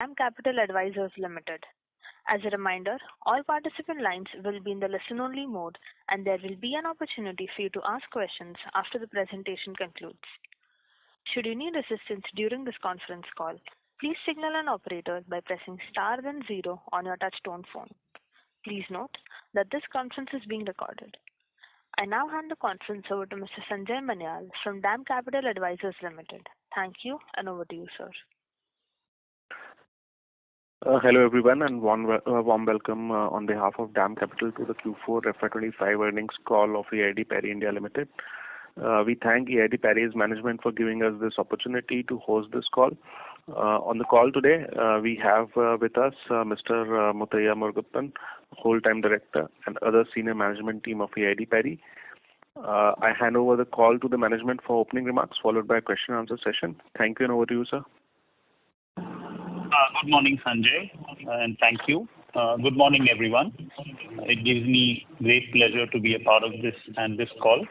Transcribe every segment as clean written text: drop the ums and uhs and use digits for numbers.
DAM Capital Advisors Limited. As a reminder, all participant lines will be in the listen-only mode, and there will be an opportunity for you to ask questions after the presentation concludes. Should you need assistance during this conference call, please signal an operator by pressing star then 0 on your touch-tone phone. Please note that this conference is being recorded. I now hand the conference over to Mr. Sanjay Manyal from DAM Capital Advisors Limited. Thank you, and over to you, sir. Hello everyone, and warm welcome on behalf of DAM Capital to the Q4FY25 earnings call of EID Parry India Limited. We thank EID Parry's management for giving us this opportunity to host this call. On the call today, we have with us Mr. Muthaiya Murugappan, whole-time director, and other senior management team of EID Parry. I hand over the call to the management for opening remarks, followed by a question and answer session. Thank you, and over to you, sir. Good morning, Sanjay, and thank you. Good morning, everyone. It gives me great pleasure to be a part of this call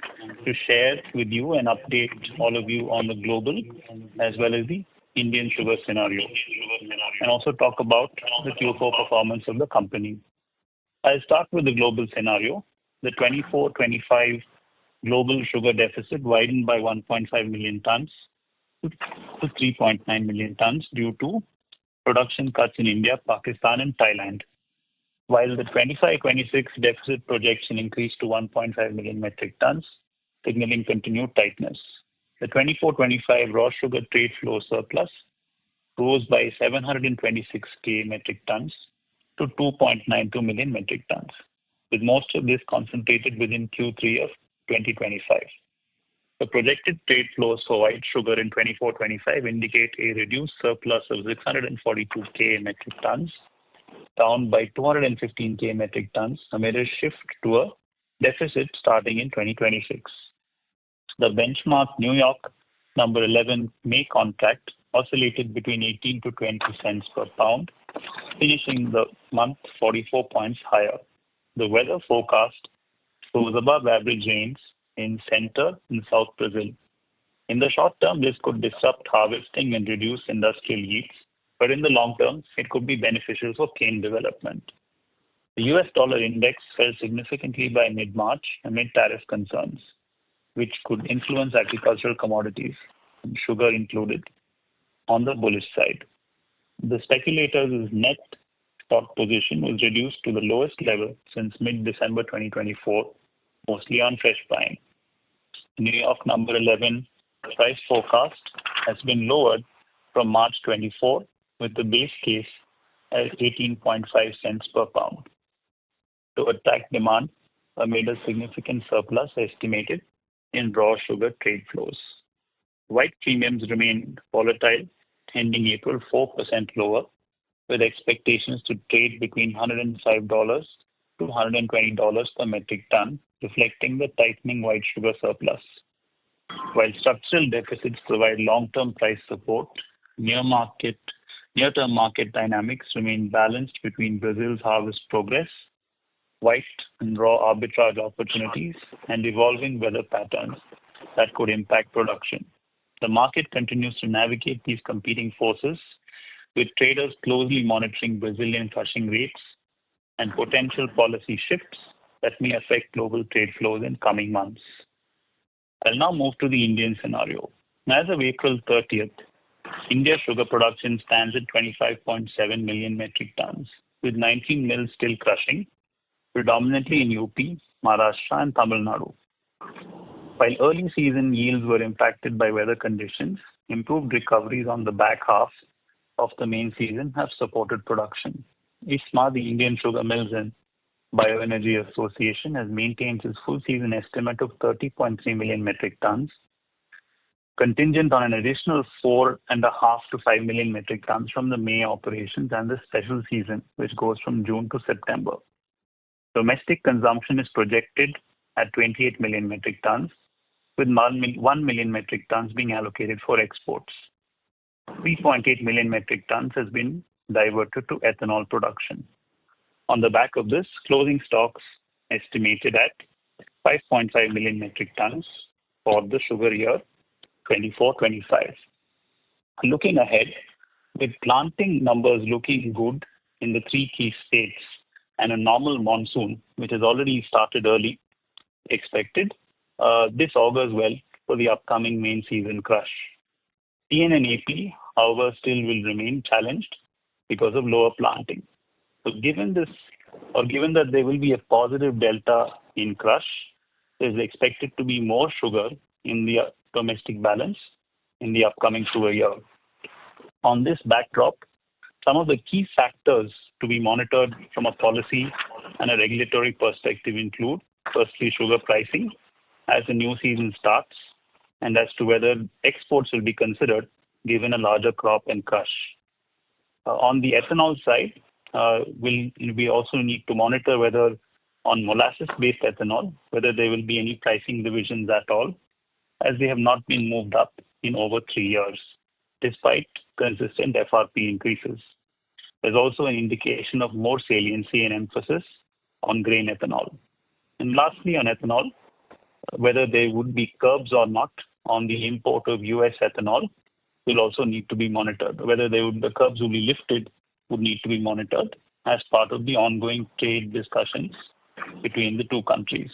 to share with you and update all of you on the global as well as the Indian sugar scenario, and also talk about the Q4 performance of the company. I'll start with the global scenario. The 24-25 global sugar deficit widened by 1.5 million tons to 3.9 million tons due to production cuts in India, Pakistan, and Thailand, while the 25-26 deficit projection increased to 1.5 million metric tons, signaling continued tightness. The 24-25 raw sugar trade flow surplus rose by 726k metric tons to 2.92 million metric tons, with most of this concentrated within Q3 of 2025. The projected trade flows for white sugar in 24-25 indicate a reduced surplus of 642k metric tons, down by 215k metric tons amid a shift to a deficit starting in 2026. The benchmark New York number 11 May contract oscillated between 18 to 20 cents per pound, finishing the month 44 points higher. The weather forecast shows above average rains in center and south Brazil. In the short term, this could disrupt harvesting and reduce industrial yields, but in the long term, it could be beneficial for cane development. The US dollar index fell significantly by mid-March amid tariff concerns, which could influence agricultural commodities, sugar included, on the bullish side. The speculators' net stock position was reduced to the lowest level since mid-December 2024, mostly on fresh buying. New York number 11 price forecast has been lowered from March 24, with the base case at 18.5 cents per pound, to attack demand amid a significant surplus estimated in raw sugar trade flows. White premiums remained volatile, ending April 4% lower, with expectations to trade between $105 to $120 per metric ton, reflecting the tightening white sugar surplus. While structural deficits provide long-term price support, near-term market dynamics remain balanced between Brazil's harvest progress, white and raw arbitrage opportunities, and evolving weather patterns that could impact production. The market continues to navigate these competing forces, with traders closely monitoring Brazilian crushing rates and potential policy shifts that may affect global trade flows in coming months. I'll now move to the Indian scenario. As of April 30th, India's sugar production stands at 25.7 million metric tons, with 19 mills still crushing, predominantly in UP, Maharashtra, and Tamil Nadu. While early season yields were impacted by weather conditions, improved recoveries on the back half of the main season have supported production. ISMA, the Indian Sugar Mills and Bioenergy Association, has maintained its full season estimate of 30.3 million metric tons, contingent on an additional 4.5 to 5 million metric tons from the May operations and the special season, which goes from June to September. Domestic consumption is projected at 28 million metric tons, with 1 million metric tons being allocated for exports. 3.8 million metric tons has been diverted to ethanol production. On the back of this, closing stocks estimated at 5.5 million metric tons for the sugar year 24-25. Looking ahead, With planting numbers looking good in the three key states and a normal monsoon, which has already started early, expected, this augurs well for the upcoming main season crush. TN and AP, however, still will remain challenged because of lower planting. So given that there will be a positive delta in crush, there is expected to be more sugar in the domestic balance in the upcoming sugar year. On this backdrop, some of the key factors to be monitored from a policy and a regulatory perspective include, firstly, sugar pricing as the new season starts, and as to whether exports will be considered given a larger crop and crush. On the ethanol side, we also need to monitor whether on molasses-based ethanol, whether there will be any pricing revisions at all, as they have not been moved up in over 3 years, despite consistent FRP increases. There's also an indication of more saliency and emphasis on grain ethanol. And lastly, on ethanol, whether there would be curbs or not on the import of US ethanol will also need to be monitored. Whether the curbs will be lifted would need to be monitored as part of the ongoing trade discussions between the two countries.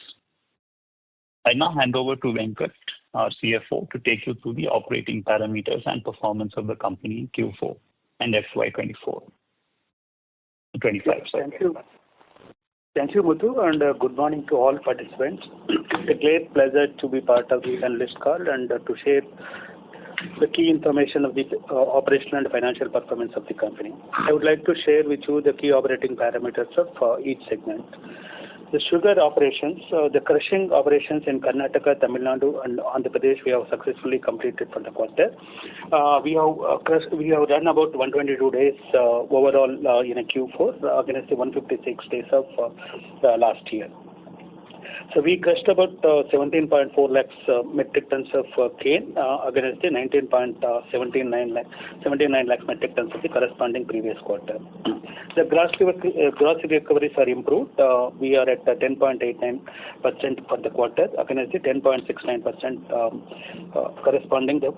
I now hand over to Venkat, our CFO, to take you through the operating parameters and performance of the company in Q4 and FY24. 25. Thank you. Thank you, Muthu, and good morning to all participants. It's a great pleasure to be part of the analyst call and to share the key information of the operational and financial performance of the company. I would like to share with you the key operating parameters of each segment. The sugar operations, the crushing operations in Karnataka, Tamil Nadu, and Andhra Pradesh, we have successfully completed for the quarter. We have run about 122 days overall in a Q4 against the 156 days of last year. So we crushed about 17.4 lakhs metric tons of cane against the 79 lakhs metric tons of the corresponding previous quarter. The gross recoveries are improved. We are at 10.89% for the quarter against the 10.69% corresponding the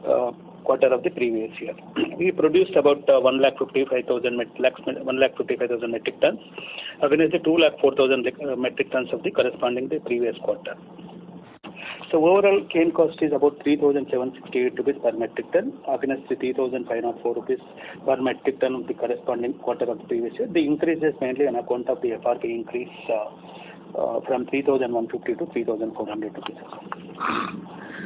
quarter of the previous year. We produced about 155,000 metric tons against the 204,000 metric tons of the corresponding the previous quarter. So overall cane cost is about 3,768 rupees per metric ton against the 3,504 rupees per metric ton of the corresponding quarter of the previous year. The increase is mainly on account of the FRP increase from 3,150 to 3,400 rupees.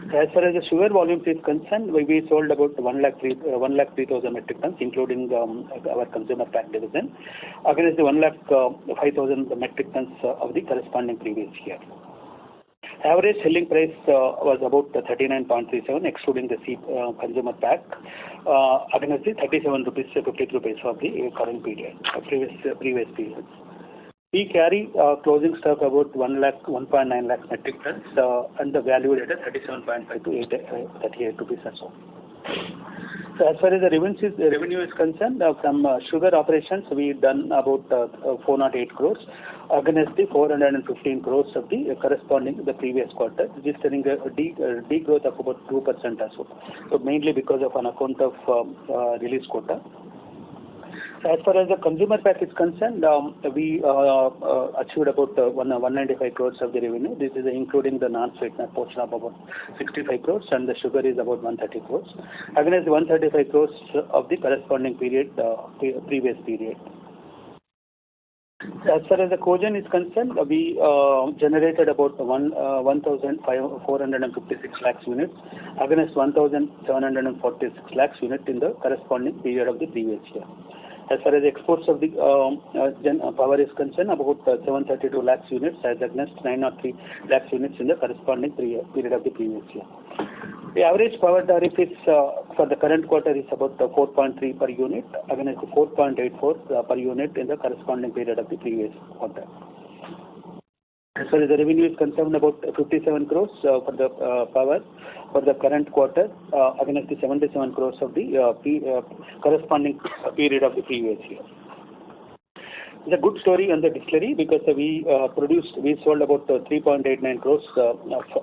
As far as the sugar volumes is concerned, we sold about 103,000 metric tons, including our consumer pack division, against the 105,000 metric tons of the corresponding previous year. Average selling price was about 39.37, excluding the consumer pack, against the 37 rupees 53 rupees of the current period, previous period. We carry closing stock about 1.9 lakh metric tons and the value at 37.5 to 38 rupees or so. So as far as the revenue is concerned, from sugar operations, we've done about 408 crores against the 415 crores of the corresponding the previous quarter, registering a degrowth of about 2% or so. So mainly because of an account of release quota. As far as the consumer pack is concerned, we achieved about 195 crores of the revenue. This is including the non-sweetener portion of about 65 crores, and the sugar is about 130 crores, against 135 crores of the corresponding period, previous period. As far as the cogen is concerned, we generated about 1,456 lakhs units against 1,746 lakhs units in the corresponding period of the previous year. As far as exports of the power is concerned, about 732 lakhs units as against 903 lakhs units in the corresponding period of the previous year. The average power tariff is for the current quarter is about 4.3 per unit against 4.84 per unit in the corresponding period of the previous quarter. As far as the revenue is concerned, about 57 crores for the power for the current quarter against the 77 crores of the corresponding period of the previous year. It's a good story on the distillery because we sold about 3.89 crores of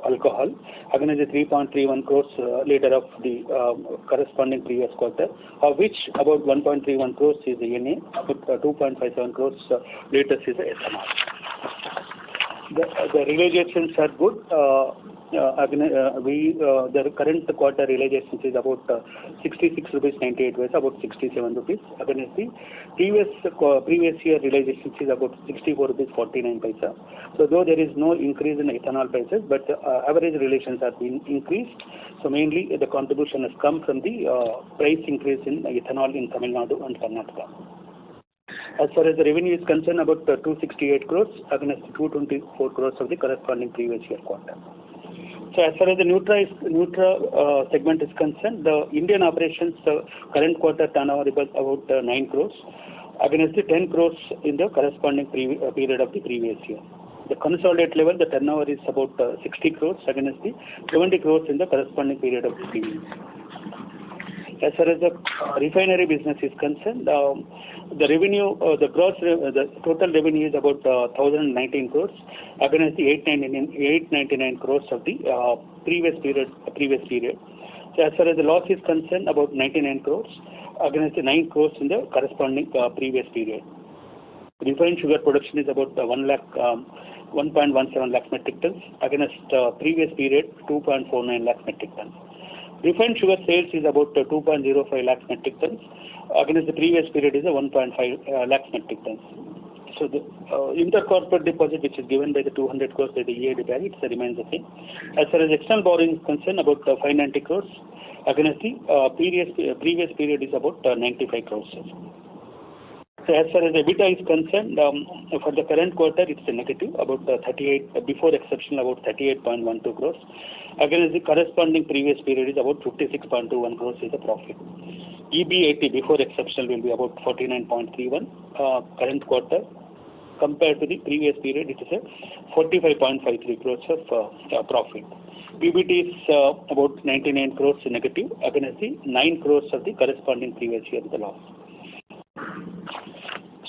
alcohol against the 3.31 crores liter of the corresponding previous quarter, of which about 1.31 crores is the NA, about 2.57 crores liters is the ethanol. The realizations are good. The current quarter realizations is about 66 rupees 98 paisa, about 67 rupees. Against the previous year realizations is about 64 rupees 49 paisa. So though there is no increase in ethanol prices, but average realizations have been increased. So mainly the contribution has come from the price increase in ethanol in Tamil Nadu and Karnataka. As far as the revenue is concerned, about 268 crores against 224 crores of the corresponding previous year quarter. So as far as the Nutra segment is concerned, the Indian operations current quarter turnover is about 9 crores against the 10 crores in the corresponding period of the previous year. The consolidated level, the turnover is about 60 crores against the 70 crores in the corresponding period of the previous year. As far as the refinery business is concerned, the revenue, the total revenue is about 1,019 crores against the 899 crores of the previous period. So as far as the loss is concerned, about 99 crores against the 9 crores in the corresponding previous period. Refined sugar production is about 1.17 lakh metric tons against previous period 2.49 lakh metric tons. Refined sugar sales is about 2.05 lakh metric tons against the previous period is 1.5 lakh metric tons. So the intercorporate deposit which is given by the 200 crores by the EID Parry, it remains the same. As far as external borrowing is concerned, about 590 crores against the previous period is about 95 crores. So as far as EBITDA is concerned, for the current quarter it's a negative, about 38, before exceptional about 38.12 crores. Against the corresponding previous period is about 56.21 crores is a profit. EBIT before exceptional will be about 49.31 current quarter. Compared to the previous period, it is a 45.53 crores of profit. PBT is about 99 crores negative against the 9 crores of the corresponding previous year the loss.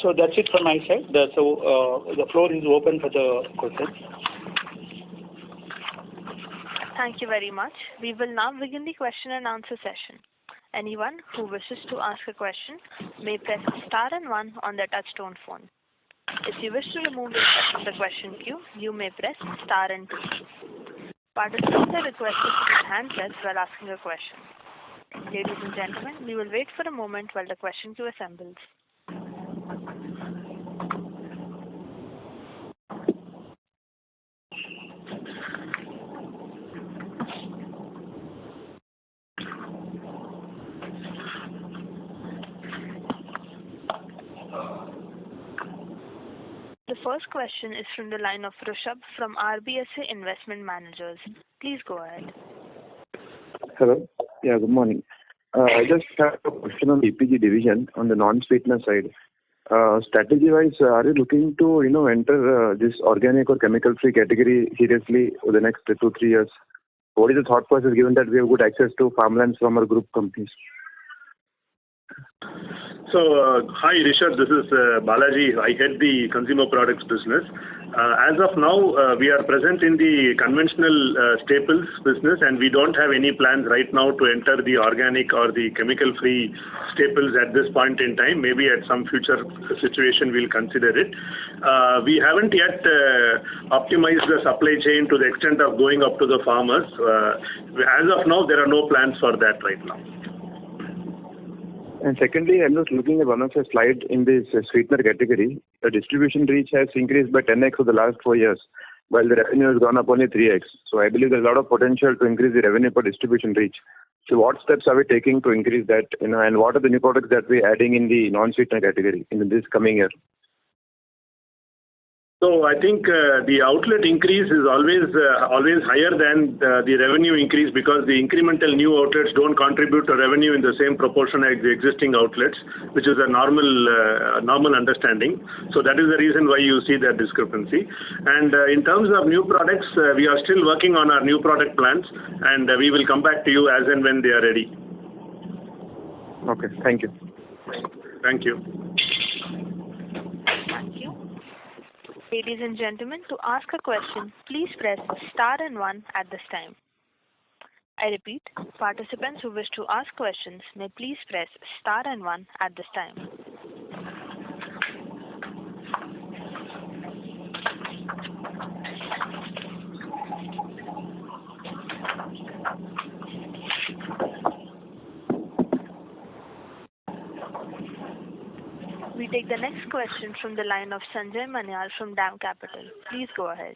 So that's it from my side. The floor is open for the questions. Thank you very much. We will now begin the question and answer session. Anyone who wishes to ask a question may press star and 1 on their touchtone phone. If you wish to remove yourself from the question queue, you may press star and 2. Participants are requested to use handsets while asking a question. Ladies and gentlemen, we will wait for a moment while the question queue assembles. The first question is from the line of Rishabh from RBSA Investment Managers. Please go ahead. Hello. Yeah, good morning. I just have a question on the EPG division on the non-sweetener side. Strategy-wise, are you looking to enter this organic or chemical-free category seriously over the next 2-3 years? What is the thought process given that we have good access to farmlands from our group companies? So, hi Rishabh, this is Balaji. I head the consumer products business. As of now, we are present in the conventional staples business and we don't have any plans right now to enter the organic or the chemical-free staples at this point in time. Maybe at some future situation we'll consider it. We haven't yet optimized the supply chain to the extent of going up to the farmers. As of now, there are no plans for that right now. And secondly, I'm just looking at one of your slides in this sweetener category. The distribution reach has increased by 10x for the last 4 years, while the revenue has gone up only 3x. So I believe there's a lot of potential to increase the revenue per distribution reach. So what steps are we taking to increase that? And what are the new products that we're adding in the non-sweetener category in this coming year? So I think the outlet increase is always higher than the revenue increase because the incremental new outlets don't contribute to revenue in the same proportion as the existing outlets, which is a normal understanding. So that is the reason why you see that discrepancy. And in terms of new products, we are still working on our new product plans, and we will come back to you as and when they are ready. Okay, thank you. Thank you. Ladies and gentlemen, to ask a question, please press star and one at this time. I repeat, participants who wish to ask questions may please press star and one at this time. We take the next question from the line of Sanjay Manyal from DAM Capital. Please go ahead.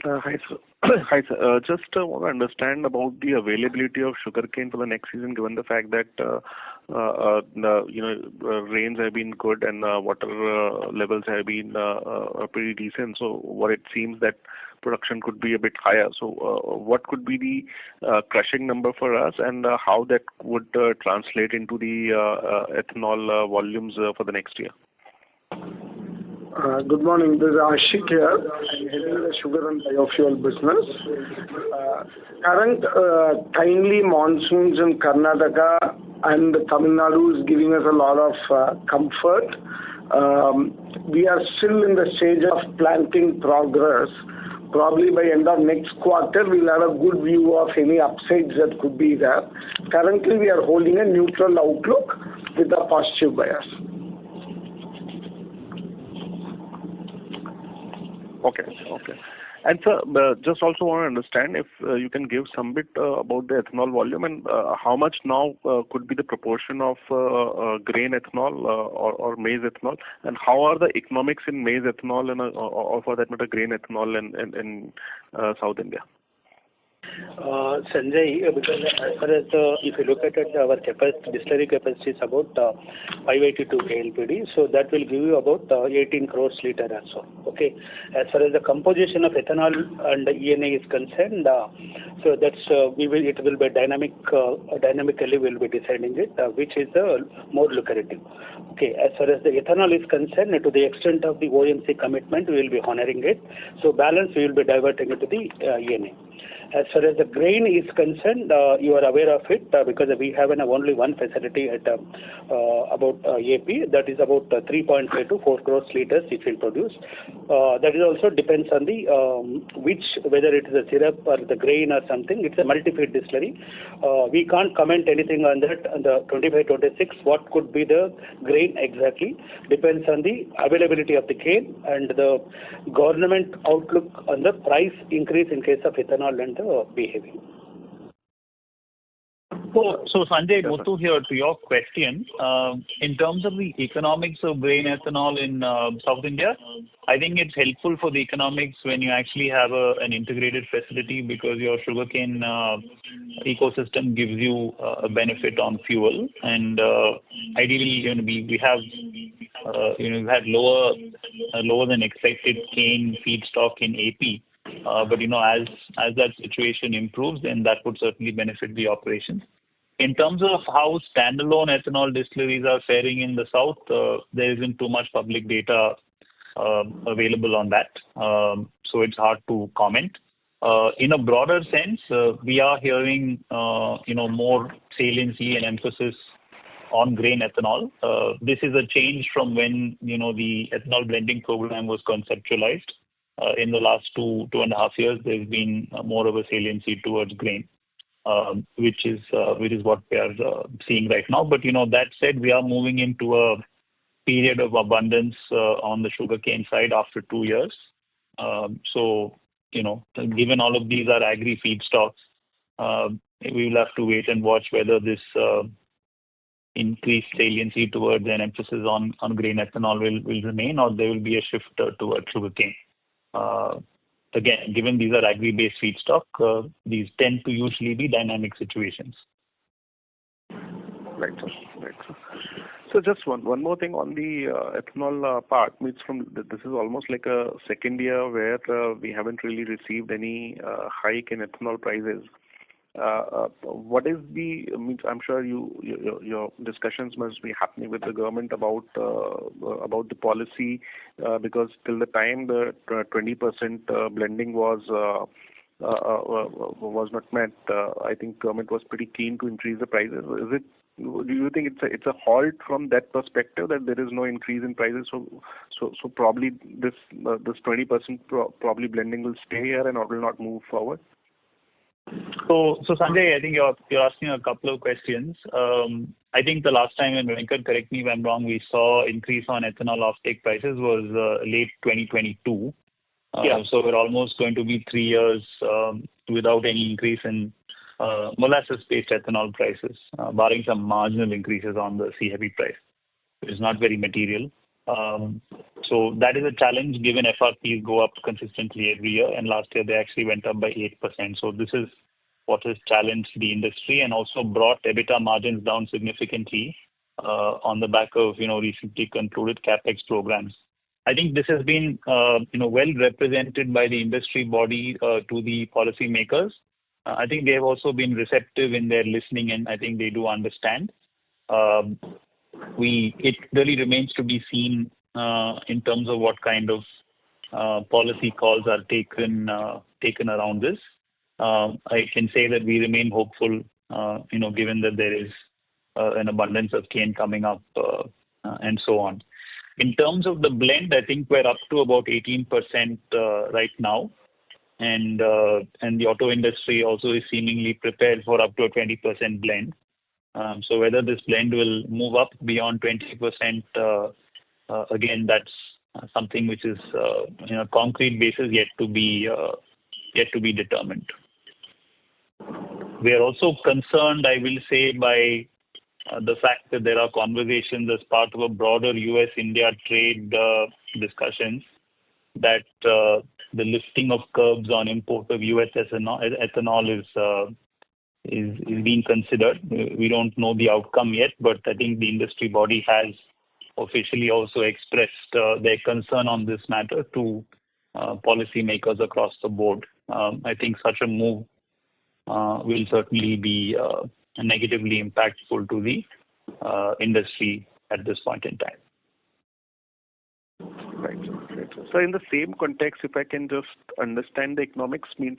Hi, sir. Hi, sir. Just want to understand about the availability of sugarcane for the next season, given the fact that rains have been good and water levels have been pretty decent. So what it seems that production could be a bit higher. So what could be the crushing number for us, and how that would translate into the ethanol volumes for the next year? Good morning. This is Ashik here. I'm heading the sugar and biofuel business. Current timely monsoons in Karnataka and Tamil Nadu is giving us a lot of comfort. We are still in the stage of planting progress. Probably by end of next quarter, we'll have a good view of any upsides that could be there. Currently, we are holding a neutral outlook with a positive bias. Okay. And sir, just also want to understand if you can give some bit about the ethanol volume and how much now could be the proportion of grain ethanol or maize ethanol, and how are the economics in maize ethanol and or for that matter grain ethanol in South India? Sanjay, because as far as if you look at it, our distillery capacity is about 582 KLPD, so that will give you about 18 crores liter or so. Okay. As far as the composition of ethanol and ENA is concerned, so that's it will be dynamically we'll be deciding it, which is more lucrative. Okay. As far as the ethanol is concerned, to the extent of the OMC commitment, we will be honoring it. So balance we will be diverting it to the ENA. As far as the grain is concerned, you are aware of it because we have only one facility at about AP, that is about 3.5 to 4 crores liters it will produce. That is also depends on the whether it is a syrup or the grain or something. It's a multi-feed distillery. We can't comment anything on that. On the 25-26, what could be the grain exactly depends on the availability of the cane and the government outlook on the price increase in case of ethanol and behavior. So Sanjay, Muthu here to your question. In terms of the economics of grain ethanol in South India, I think it's helpful for the economics when you actually have an integrated facility, because your sugarcane ecosystem gives you a benefit on fuel, and ideally, we have we've had lower than expected cane feedstock in AP. But as that situation improves, then that would certainly benefit the operations. In terms of how standalone ethanol distilleries are faring in the south, there isn't too much public data available on that, so it's hard to comment. In a broader sense, we are hearing more saliency and emphasis on grain ethanol. This is a change from when the ethanol blending program was conceptualized. In the last 2.5 years, there's been more of a saliency towards grain, which is what we are seeing right now. But that said, we are moving into a period of abundance on the sugarcane side after 2 years. So given all of these are agri feedstocks, we will have to wait and watch whether this increased saliency towards an emphasis on grain ethanol will remain, or there will be a shift towards sugarcane. Again, given these are agri-based feedstock, these tend to usually be dynamic situations. Right, sir. So just one more thing on the ethanol part. This is almost like a second year where we haven't really received any hike in ethanol prices. What is I'm sure your discussions must be happening with the government about the policy, because till the time the 20% blending was not met, I think government was pretty keen to increase the prices. do you think it's a halt from that perspective, that there is no increase in prices? So probably this 20% probably blending will stay here and will not move forward. So Sanjay, I think you're asking a couple of questions. I think the last time, and Venkat, correct me if I'm wrong, we saw increase on ethanol offtake prices was late 2022. So we're almost going to be 3 years without any increase in molasses-based ethanol prices, barring some marginal increases on the C-heavy price, which is not very material. So that is a challenge given FRPs go up consistently every year, and last year they actually went up by 8%. So this is what has challenged the industry and also brought EBITDA margins down significantly on the back of recently concluded capex programs. I think this has been well represented by the industry body to the policymakers. I think they have also been receptive in their listening, and I think they do understand. It really remains to be seen in terms of what kind of policy calls are taken around this. I can say that we remain hopeful, given that there is an abundance of cane coming up and so on. In terms of the blend, I think we're up to about 18% right now, and the auto industry also is seemingly prepared for up to a 20% blend. So whether this blend will move up beyond 20%, again, that's something which is on a concrete basis yet to be determined. We are also concerned, I will say, by the fact that there are conversations as part of a broader US-India trade discussions that the lifting of curbs on import of US ethanol is being considered. We don't know the outcome yet, but I think the industry body has officially also expressed their concern on this matter to policymakers across the board. I think such a move will certainly be negatively impactful to the industry at this point in time. Right. So in the same context, if I can just understand the economics, means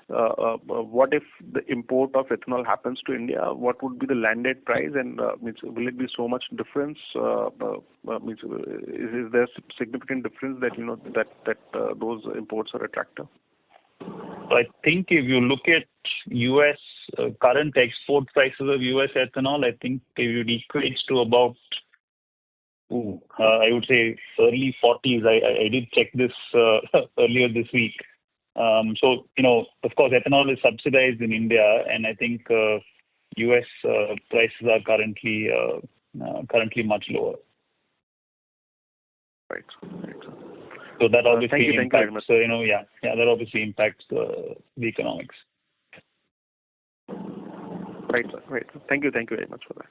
what if the import of ethanol happens to India? What would be the landed price, and will it be so much difference? Is there significant difference that those imports are attractive? I think if you look at U.S. Current export prices of U.S. ethanol, I think it would equate to about, I would say, early 40s. I did check this earlier this week. So, of course, ethanol is subsidized in India, and I think U.S. prices are currently much lower. Right. So that obviously Thank you very much. So, that obviously impacts the economics. Right. Thank you very much for that.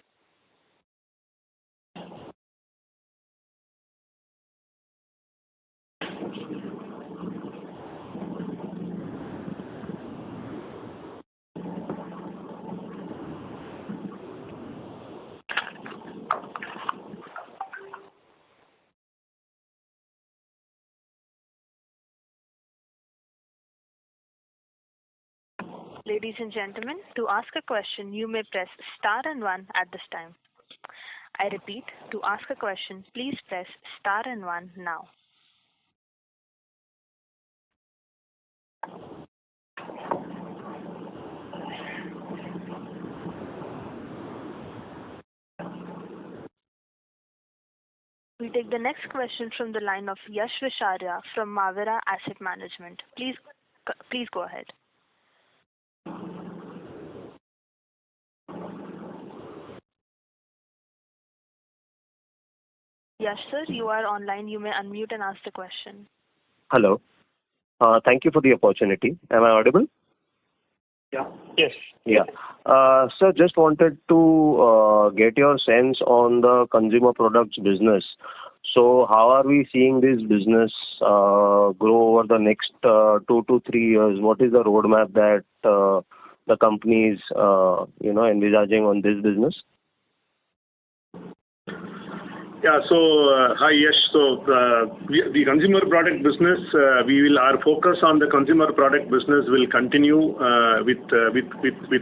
Ladies and gentlemen, to ask a question, you may press star and 1 at this time. I repeat, to ask a question, please press star and 1 now. We take the next question from the line of Yash Visharia from Mavira Asset Management. Please go ahead. Yes, sir, you are online. You may unmute and ask the question. Hello. Thank you for the opportunity. Am I audible? Yeah. Yes. Yeah. Sir, just wanted to get your sense on the consumer products business. So how are we seeing this business grow over the next 2 to 3 years? What is the roadmap that the company is envisaging on this business? Yeah. So, hi, Yash. So, the consumer product business, our focus on the consumer product business will continue with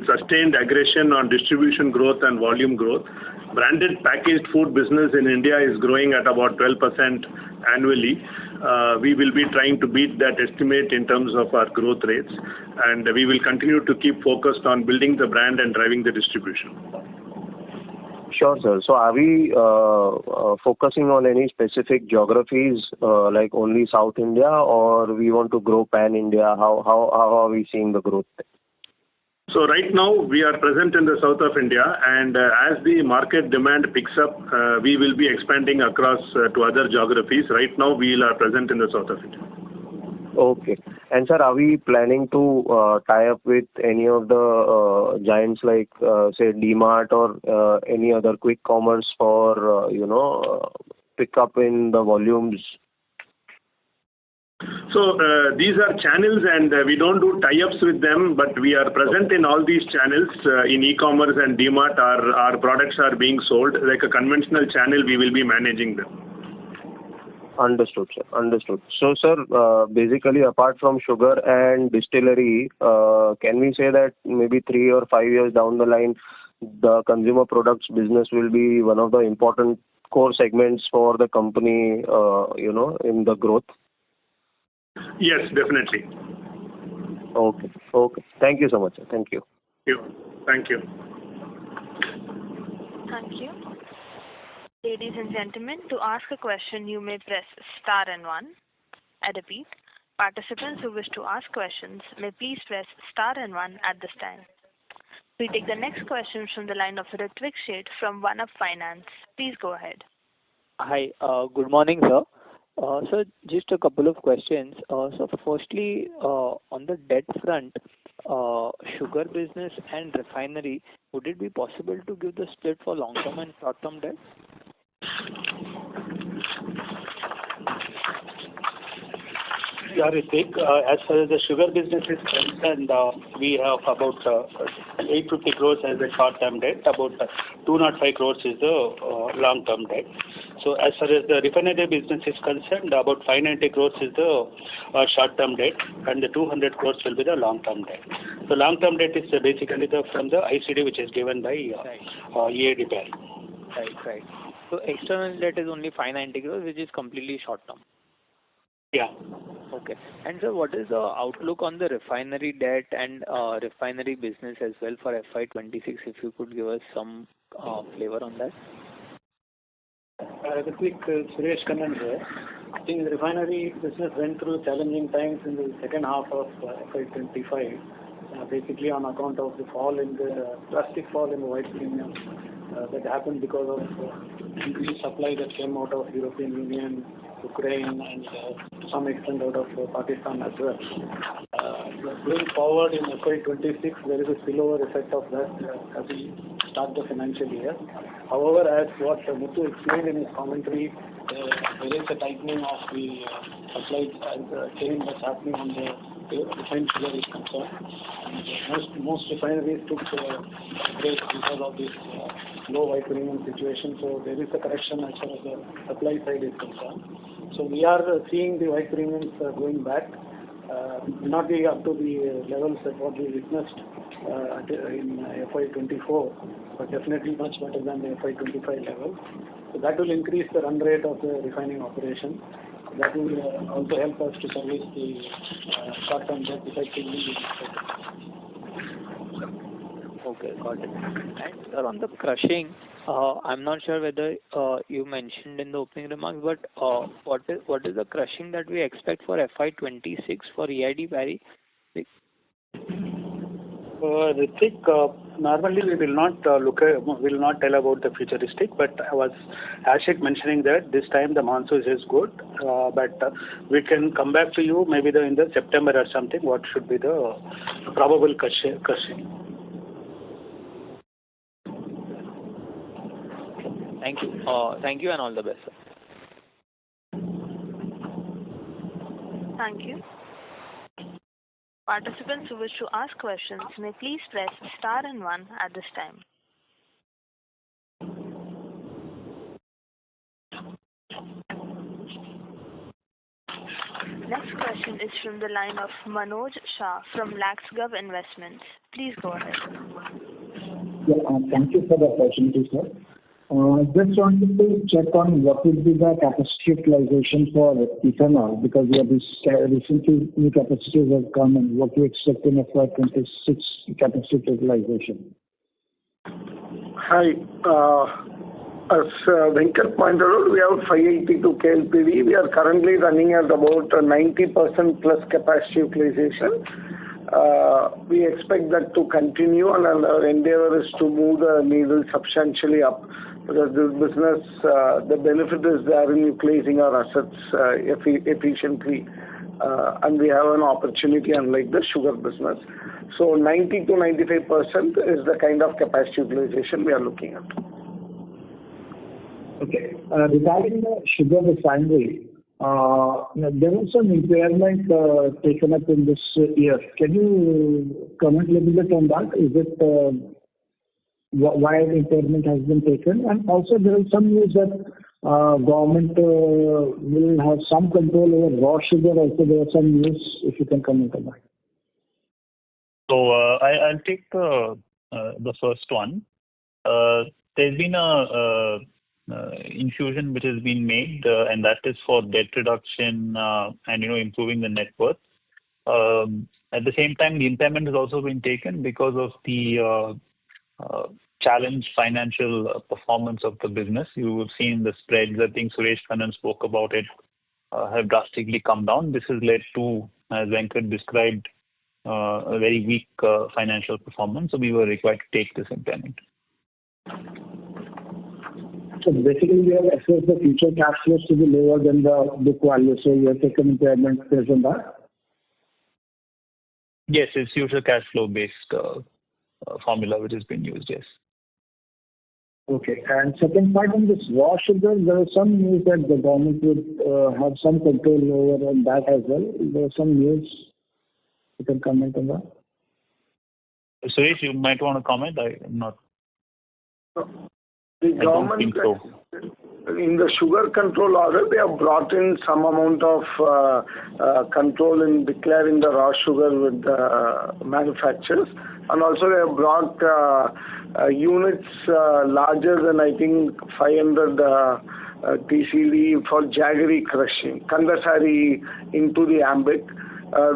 sustained aggression on distribution growth and volume growth. Branded packaged food business in India is growing at about 12% annually. We will be trying to beat that estimate in terms of our growth rates, and we will continue to keep focused on building the brand and driving the distribution. Sure, sir. So are we focusing on any specific geographies, like only South India, or we want to grow pan-India? How are we seeing the growth? So right now we are present in the south of India, and as the market demand picks up, we will be expanding across to other geographies. Right now we are present in the south of India. Okay. And sir, are we planning to tie up with any of the giants like, say, DMart or any other quick commerce for, pick up in the volumes? So these are channels, and we don't do tie-ups with them, but we are present in all these channels. In e-commerce and DMart, our products are being sold. Like a conventional channel, we will be managing them. Understood, sir. Understood. So, sir, basically, apart from sugar and distillery, can we say that maybe 3 or 5 years down the line, the consumer products business will be one of the important core segments for the company, in the growth? Yes, definitely. Okay. Thank you so much, sir. Thank you. Thank you. Thank you. Ladies and gentlemen, to ask a question, you may press star and 1. I repeat, participants who wish to ask questions may please press star and 1 at this time. We take the next question from the line of Ritwik Sheth from One Up Finance. Please go ahead. Hi, good morning, sir. Sir, just a couple of questions. So firstly, on the debt front, sugar business and refinery, would it be possible to give the split for long-term and short-term debt? Yeah, Ritik, as far as the sugar business is concerned, we have about 850 crores as the short-term debt, about 205 crores is the long-term debt. So as far as the refinery business is concerned, about 590 crores is the short-term debt, and the 200 crores will be the long-term debt. The long-term debt is basically from the ICD, which is given by EID Parry. Right. So external debt is only 590 crores, which is completely short-term. Yeah. Okay. And sir, what is the outlook on the refinery debt and refinery business as well for FY26? If you could give us some flavor on that. Ritwik, Suresh Kannan here. I think the refinery business went through challenging times in the second half of FY25, basically on account of the drastic fall in the white premium that happened because of increased supply that came out of European Union, Ukraine, and to some extent out of Pakistan as well. Going forward in FY26, there is a spillover effect of that as we start the financial year. However, as what Muthu explained in his commentary, there is a tightening of the supply chain that's happening on the refined sugar is concerned. And most refineries took breaks because of this low white premium situation. So there is a correction as far as the supply side is concerned. So we are seeing the white premiums going back. Will not be up to the levels that what we witnessed in FY24, but definitely much better than the FY25 level. So that will increase the run rate of the refining operation. That will also help us to service the short-term debt effectively. Okay, got it. And sir, on the crushing, I'm not sure whether you mentioned in the opening remarks, but what is the crushing that we expect for FY26 for EID Parry? Ritik, normally we will not will not tell about the futuristic, but I was Ashik mentioning that this time the monsoon is good, but we can come back to you maybe in the September or something. What should be the probable crushing? Thank you. Thank you and all the best, sir. Thank you. Participants who wish to ask questions may please press star and 1 at this time. Next question is from the line of Manoj Shah from LaxGov Investments. Please go ahead. Thank you for the opportunity, sir. Just wanted to check on what would be the capacity utilization for ethanol, because we have recently new capacities have come, and what you expect in FY26 capacity utilization. Hi. As Venkat pointed out, we have 582 KLPD. We are currently running at about 90% plus capacity utilization. We expect that to continue, and our endeavor is to move the needle substantially up, because this business, the benefit is there in utilizing our assets efficiently, and we have an opportunity unlike the sugar business. So 90 to 95% is the kind of capacity utilization we are looking at. Okay. Regarding the sugar refinery, there was some impairment taken up in this year. Can you comment a little bit on that? Is it why the impairment has been taken? And also there is some news that government will have some control over raw sugar. Also there are some news, if you can comment on that. So I'll take the first one. There's been a infusion which has been made, and that is for debt reduction and improving the net worth. At the same time, the impairment has also been taken because of the challenged financial performance of the business. You have seen the spreads. I think Suresh Kannan spoke about it, have drastically come down. This has led to, as Venkat described, a very weak financial performance. So we were required to take this impairment. So basically, we have assessed the future cash flows to be lower than the book value. So you have taken impairment based on that? Yes, it's future cash flow based formula which has been used, yes. Okay. And second part on this raw sugar, there is some news that the government would have some control over on that as well. There is some news. You can comment on that. Suresh, you might want to comment. I'm not. The government, in the sugar control order, they have brought in some amount of control in declaring the raw sugar with the manufacturers, and also they have brought units larger than I think 500 TCD for jaggery crushing, Kandasari into the ambit.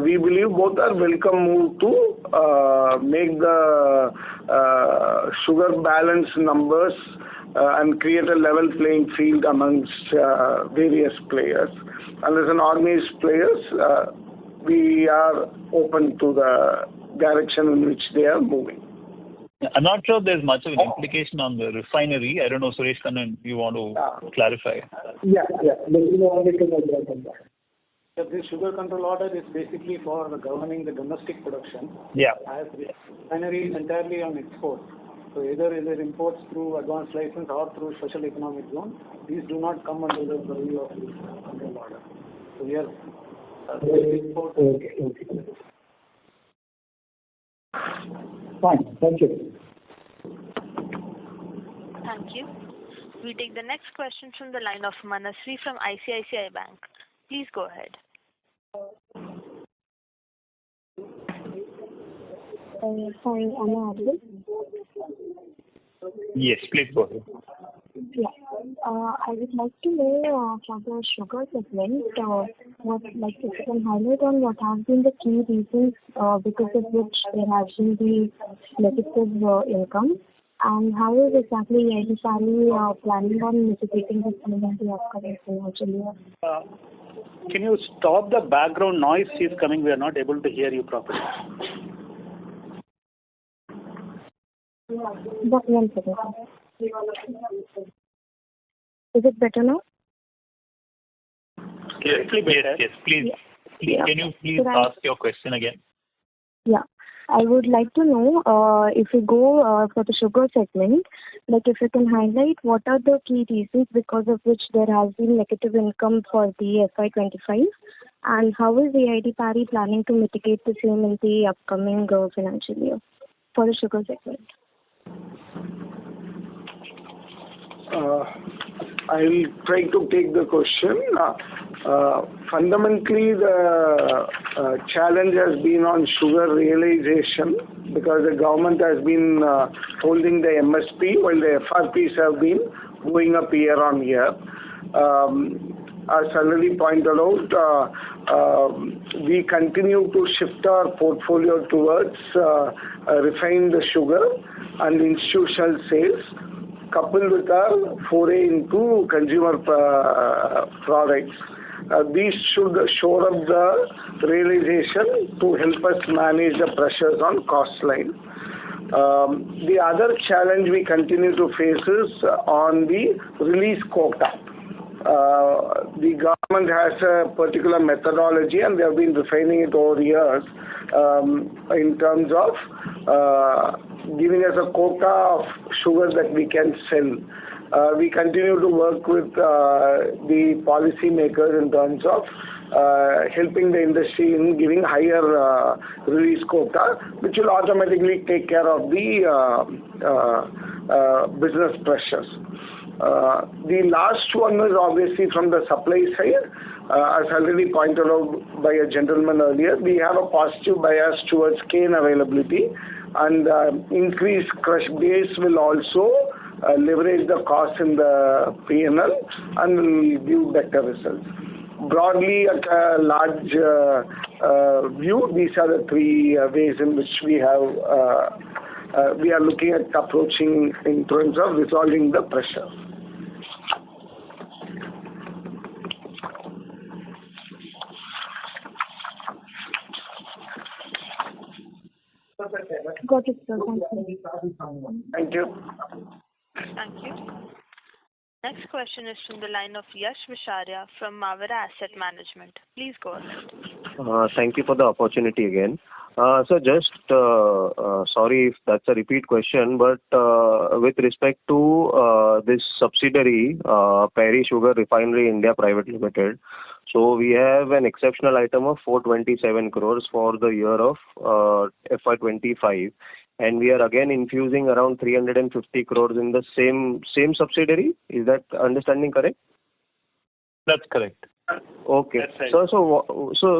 We believe both are welcome move to make the sugar balance numbers and create a level playing field amongst various players. And as an organized players, we are open to the direction in which they are moving. I'm not sure there's much of an implication on the refinery. I don't know, Suresh Kannan, you want to clarify? Yeah. The sugar control order is basically for governing the domestic production. Yeah. As the refinery is entirely on export. So either imports through advanced license or through special economic zone, these do not come under the purview of the control order. So we are export. Okay. Fine. Thank you. Thank you. We take the next question from the line of Manasri from ICICI Bank. Please go ahead. Hi, am I audible? Yes, please go ahead. Yeah. I would like to know for the sugar segment, if you can highlight on what have been the key reasons because of which there has been the negative income, and how is exactly EID Parry planning on mitigating this in the upcoming financial year? Can you stop the background noise? Is coming. We are not able to hear you properly. But 1 second. Is it better now? Yes, please. Yeah. Can you please ask your question again? Yeah. I would like to know if we go for the sugar segment, if you can highlight what are the key reasons because of which there has been negative income for the FY25, and how is the EID Parry planning to mitigate the same in the upcoming financial year for the sugar segment? I'll try to take the question. Fundamentally, the challenge has been on sugar realization because the government has been holding the MSP while the FRPs have been going up year on year. As already pointed out, we continue to shift our portfolio towards refined sugar and institutional sales, coupled with our foray into consumer products. These should shore up the realization to help us manage the pressures on cost line. The other challenge we continue to face is on the release quota. The government has a particular methodology and they have been refining it over years in terms of giving us a quota of sugar that we can sell. We continue to work with the policy makers in terms of helping the industry in giving higher release quota, which will automatically take care of the business pressures. The last one is obviously from the supply side. As already pointed out by a gentleman earlier, we have a positive bias towards cane availability, and increased crush base will also leverage the cost in the P&L and will give better results. Broadly, at a large view, these are the three ways in which we are looking at approaching in terms of resolving the pressure. Got it, sir. Thank you. Thank you. Thank you. Next question is from the line of Yash Visharia from Mavira Asset Management. Please go ahead. Thank you for the opportunity again. So just sorry if that's a repeat question, but with respect to this subsidiary, Parry Sugar Refinery India Private Limited, so we have an exceptional item of 427 crores for the year of FY25, and we are again infusing around 350 crores in the same subsidiary. Is that understanding correct? That's correct. Okay. That's right. So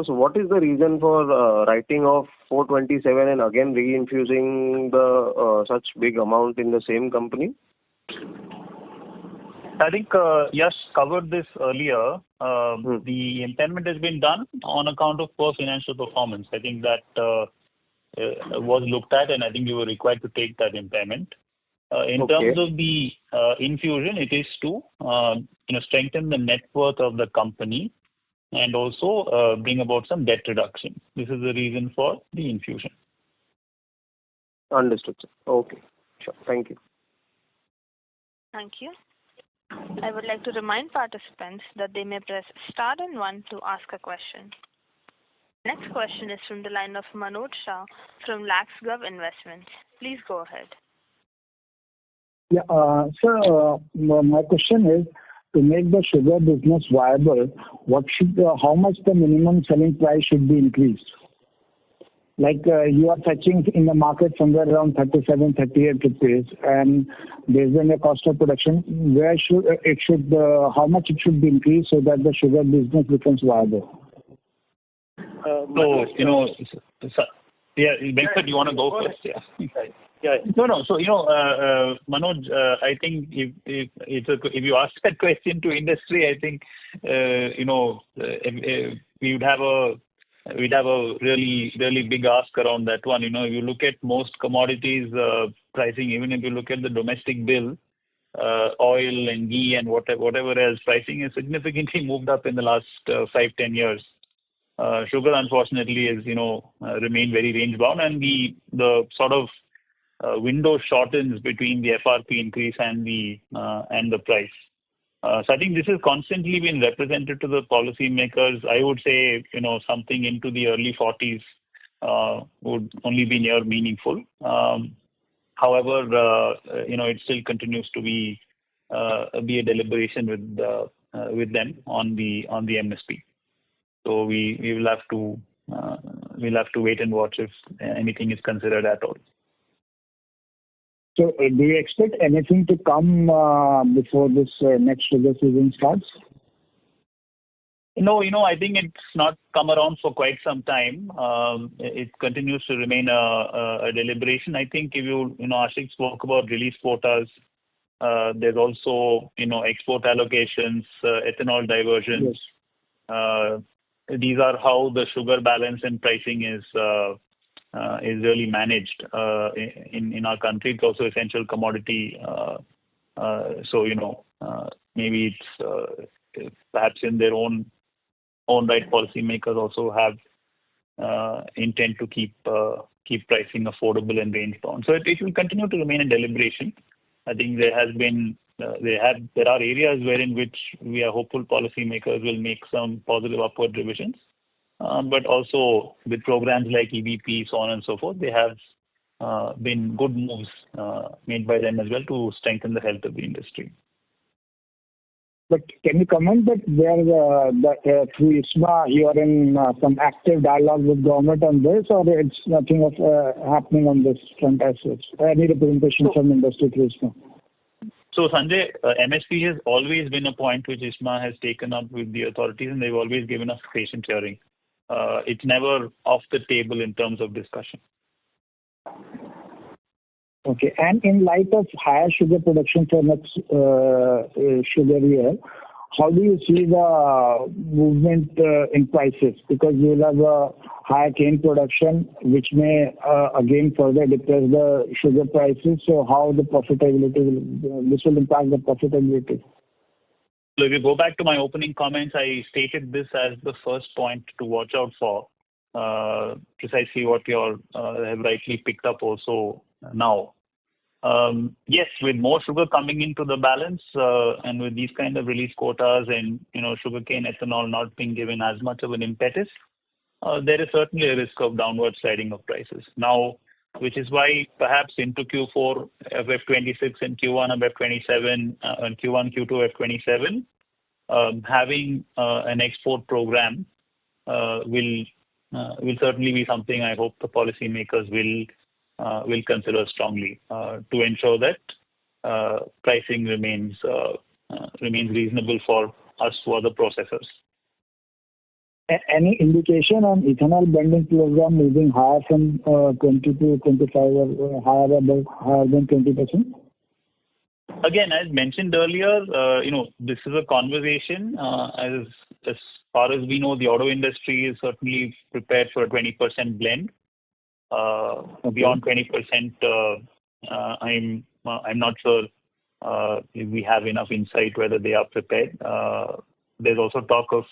what is the reason for writing off 427 and again reinfusing the such big amount in the same company? I think Yash covered this earlier. The impairment has been done on account of poor financial performance. I think that was looked at, and I think you were required to take that impairment. In terms of the infusion, it is to strengthen the net worth of the company and also bring about some debt reduction. This is the reason for the infusion. Understood, sir. Okay. Sure. Thank you. Thank you. I would like to remind participants that they may press star and 1 to ask a question. Next question is from the line of Manoj Shah from Laxgov Investments. Please go ahead. Yeah, sir, my question is, to make the sugar business viable, how much the minimum selling price should be increased? Like you are fetching in the market somewhere around 37, 38 rupees, and based on the cost of production, how much it should be increased so that the sugar business becomes viable? Venkat, you want to go first? Yeah. No. So, Manoj, I think if you ask that question to industry, I think, we'd have a really, really big ask around that one. If you look at most commodities pricing, even if you look at the domestic bill, oil and ghee and whatever else, pricing has significantly moved up in the last 5-10 years. Sugar, unfortunately, has remained very range bound, and the sort of window shortens between the FRP increase and the price. So I think this has constantly been represented to the policymakers. I would say something into the early 40s would only be near meaningful. However, it still continues to be a deliberation with them on the MSP. So we'll have to wait and watch if anything is considered at all. So do you expect anything to come before this next sugar season starts? No, I think it's not come around for quite some time. It continues to remain a deliberation. I think if Ashik spoke about release quotas. There's also, export allocations, ethanol diversions. Yes. These are how the sugar balance and pricing is really managed in our country. It's also essential commodity. So maybe it's perhaps in their own right, policymakers also have intent to keep pricing affordable and range bound. So it will continue to remain a deliberation. I think there are areas wherein which we are hopeful policymakers will make some positive upward revisions. But also with programs like EBP, so on and so forth, they have been good moves made by them as well to strengthen the health of the industry. But can you comment that through ISMA you are in some active dialogue with government on this, or it's nothing of happening on this front as such? Any representation from industry through ISMA? So Sanjay, MSP has always been a point which ISMA has taken up with the authorities, and they've always given us patient hearing. It's never off the table in terms of discussion. Okay. And in light of higher sugar production for next sugar year, how do you see the movement in prices? Because you will have a higher cane production, which may again further depress the sugar prices. So how the profitability this will impact the profitability? So if you go back to my opening comments, I stated this as the first point to watch out for. Precisely what you have rightly picked up also now. Yes, with more sugar coming into the balance and with these kind of release quotas and sugarcane ethanol not being given as much of an impetus, there is certainly a risk of downward sliding of prices. Now, which is why perhaps into Q4 FY26 and Q1 FY27 and Q1 Q2 FY27, having an export program will certainly be something I hope the policymakers will consider strongly to ensure that pricing remains reasonable for us to other processors. Any indication on ethanol blending program moving higher from 20 to 25 or higher than 20%? Again, as mentioned earlier, this is a conversation. As far as we know, the auto industry is certainly prepared for a 20% blend. Beyond 20%, I'm not sure if we have enough insight whether they are prepared. There's also talk of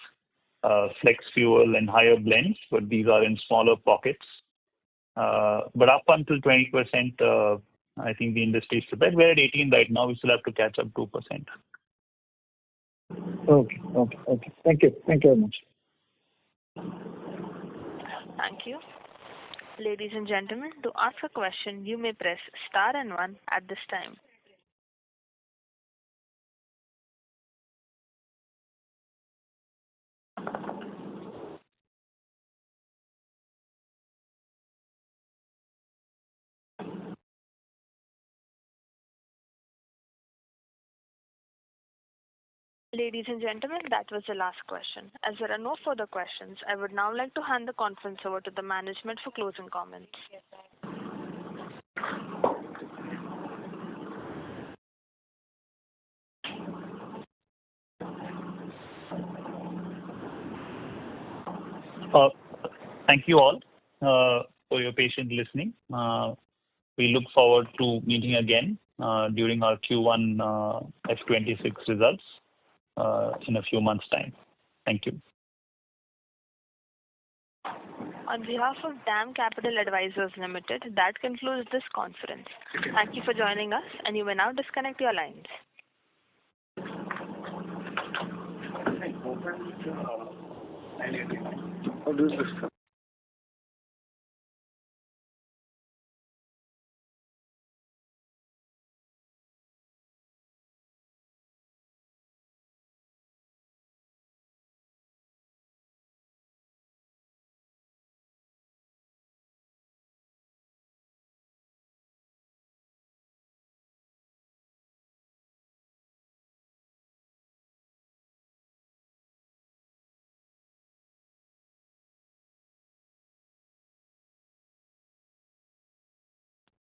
flex fuel and higher blends, but these are in smaller pockets. But up until 20%, I think the industry is prepared. We're at 18 right now. We still have to catch up 2%. Okay. Thank you very much. Thank you. Ladies and gentlemen, to ask a question, you may press star and 1 at this time. Ladies and gentlemen, that was the last question. As there are no further questions, I would now like to hand the conference over to the management for closing comments. Thank you all for your patient listening. We look forward to meeting again during our Q1 F26 results in a few months' time. Thank you. On behalf of DAM Capital Advisors Limited, that concludes this conference. Thank you for joining us, and you may now disconnect your lines. How do you do this?